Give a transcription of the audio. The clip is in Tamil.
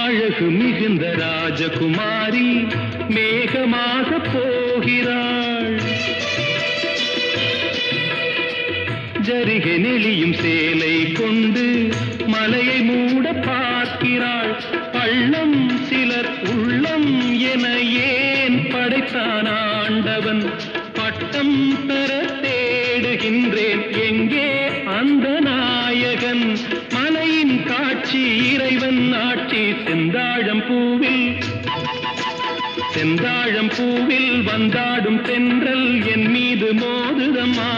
அழகு மிகுந்த ராஜகுமாரி மேகமாக போகிறாள். ஜரிகை நெளியும் சேலை கொண்டு மலையை மூட பார்க்கிறாள். பள்ளம் சிலர் உள்ளம் என ஏன் படைத்தான் ஆண்டவன்? பட்டம் பெற தேடுகின்றேன், எங்கே அந்த நாயகன்? மலையின் காட்சி இறைவன் ஆட்சி. செந்தாழம் பூவில் வந்தாடும் தென்றல் என் மீது மோதுதம்மா.